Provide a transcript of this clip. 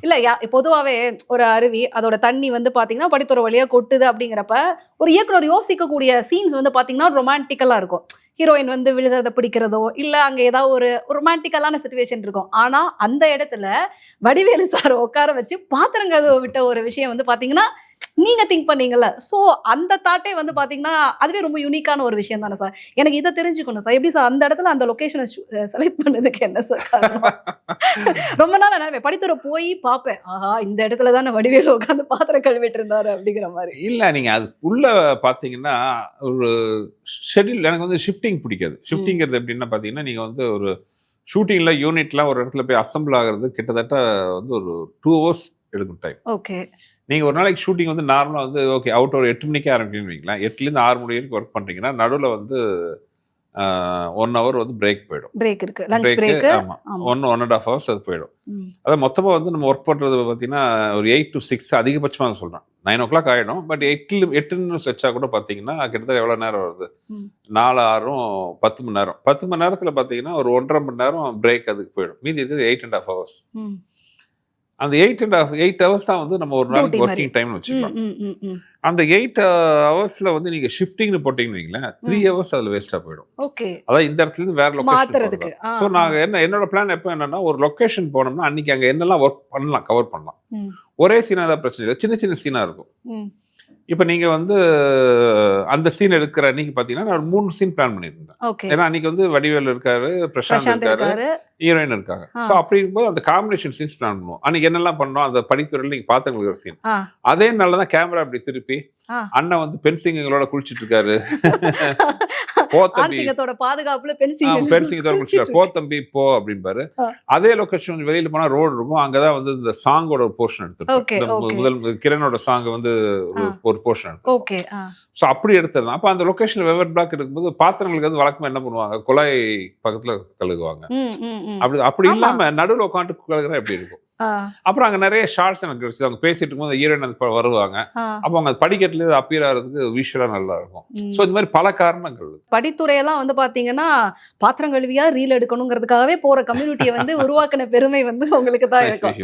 இல்ல பொதுவாவே ஒரு அருவி அதோட தண்ணி வந்து பாத்தீங்கன்னா படித்துறை வழியா கொட்டுது அப்படிங்கிறப்ப ஒரு இயக்குனர் யோசிக்கக்கூடிய சீன்ஸ் வந்து பாத்தீங்கன்னா ரொமான்டிக்கலா இருக்கும். ஹீரோயின் வந்து விழுகிறத பிடிக்கிறதோ இல்ல அங்க ஏதாவது ஒரு ரொமான்டிக்கலான சிச்சுவேஷன் இருக்கும். ஆனா அந்த இடத்துல வடிவேலு சார் உட்கார வச்சு பாத்திரம் கழுவ விட்ட ஒரு விஷயம் வந்து பாத்தீங்கன்னா நீங்க திங்க் பண்ணீங்கல்ல. சோ அந்த தாட்டே வந்து பாத்தீங்கன்னா அதுவே ரொம்ப யூனிக்கான ஒரு விஷயம் தானே சார். எனக்கு இதை தெரிஞ்சுக்கணும் சார். எப்படி சார் அந்த இடத்துல அந்த லொகேஷனை செலக்ட் பண்ணதுக்கு என்ன சார் காரணம்? ரொம்ப நாள் நான் படித்துறை போய் பார்ப்பேன். ஆஹா இந்த இடத்துல தானே வடிவேலு உட்காந்து பாத்திரம் கழுவிட்டு இருந்தாரு அப்படிங்கிற மாதிரி. இல்ல நீங்க அது உள்ள பாத்தீங்கன்னா ஒரு ஷெட்யூல் எனக்கு வந்து ஷிஃப்டிங் பிடிக்காது. ஷிஃப்டிங்கிறது எப்படின்னா பாத்தீங்கன்னா நீங்க வந்து ஒரு ஷூட்டிங்ல யூனிட்லாம் ஒரு இடத்துல போய் அசம்பிள் ஆகிறது கிட்டத்தட்ட வந்து ஒரு 2 hours எடுக்கும் டைம். ஓகே. நீங்க ஒரு நாளைக்கு ஷூட்டிங் வந்து நார்மலா வந்து ஓகே அவுட் ஒரு 8 மணிக்கு ஆரம்பிக்கணும்னு வைக்கலாம். 8லேருந்து 6 மணி வரைக்கும் ஒர்க் பண்றீங்கன்னா நடுவில் வந்து 1 hour வந்து பிரேக் போயிடும். பிரேக் இருக்கு. Lunch break. ஆமா. 1.5 hours அது போயிடும். அதான் மொத்தமா வந்து நம்ம ஒர்க் பண்றது பாத்தீங்கன்னா ஒரு 8 to 6 அதிகபட்சமா சொல்றேன். 9 o'clock ஆயிடும். பட் 8ன்னு வச்சா கூட பாத்தீங்கன்னா கிட்டத்தட்ட எவ்வளவு நேரம் வருது? 4 6 10 மணி நேரம். 10 மணி நேரத்துல பாத்தீங்கன்னா ஒரு 1.5 மணி நேரம் பிரேக் அதுக்கு போயிடும். மீதி இருக்குது 8.5 hours. அந்த 8 hours தான் வந்து நம்ம ஒரு நாளைக்கு ஒர்க்கிங் டைம்னு வச்சுக்கலாம். அந்த 8 hoursல வந்து நீங்க ஷிஃப்டிங்னு போட்டீங்கன்னு வைங்களேன் 3 hours அதுல வேஸ்டா போயிடும். ஓகே. அதான் இந்த இடத்துல இருந்து வேற லொகேஷன். சோ நாங்க என்னோட பிளான் எப்ப என்னன்னா ஒரு லொகேஷன் போனோம்னா அன்னைக்கு அங்க என்னெல்லாம் ஒர்க் பண்ணலாம் கவர் பண்ணலாம். ஒரே சீனா தான் பிரச்சனை இல்லை, சின்ன சின்ன சீனா இருக்கும். இப்ப நீங்க வந்து அந்த சீன் எடுக்கிற அன்னைக்கு பாத்தீங்கன்னா நான் 3 சீன் பிளான் பண்ணிருந்தேன். ஏன்னா அன்னைக்கு வந்து வடிவேல் இருக்காரு, பிரசாந்த் இருக்காரு, ஹீரோயின் இருக்காங்க. சோ அப்படி இருக்கும்போது அந்த காம்பினேஷன் சீன்ஸ் பிளான் பண்ணுவோம். அன்னைக்கு என்னெல்லாம் பண்ணோம் அந்த படித்துறையில நீங்க பாத்தவங்களுக்கு ஒரு சீன். அதே நாள்தான் கேமரா அப்படி திருப்பி அண்ணன் வந்து பென்சிங்களோட குளிச்சிட்டு இருக்காரு. பாதுகாப்புல போத்தம்பி போ அப்படின்பாரு. அதே லொகேஷன் வெளியில போனா ரோடு இருக்கும். அங்கதான் வந்து இந்த சாங்கோட போர்ஷன் எடுத்துருக்கோம். முதல் கிரணோட சாங் வந்து ஒரு போர்ஷன் எடுத்துருக்கோம். சோ அப்படி எடுத்துருந்தோம். அப்ப அந்த லொகேஷன்ல வெவ்வேறு பிளாக் எடுக்கும்போது பாத்திரங்களுக்கு வந்து வழக்கமா என்ன பண்ணுவாங்க, குழாய் பக்கத்துல கழுகுவாங்க. அப்படி இல்லாம நடுவில் உட்காந்து கழுகுறா எப்படி இருக்கும். அப்புறம் அங்க நிறைய ஷார்ட்ஸ் எனக்கு கிடைச்சது. அவங்க பேசிட்டு இருக்கும்போது ஹீரோயின் வருவாங்க. அப்போ அவங்க படிக்கட்டுல அப்பியர் ஆகிறதுக்கு விஷுவலா நல்லா இருக்கும். சோ இந்த மாதிரி பல காரணங்கள். படித்துறையெல்லாம் வந்து பாத்தீங்கன்னா பாத்திரம் கழுவியா ரீல் எடுக்கணுங்கிறதுக்காகவே போற கம்யூனிட்டியை வந்து உருவாக்கின பெருமை வந்து உங்களுக்கு தான் இருக்கும்.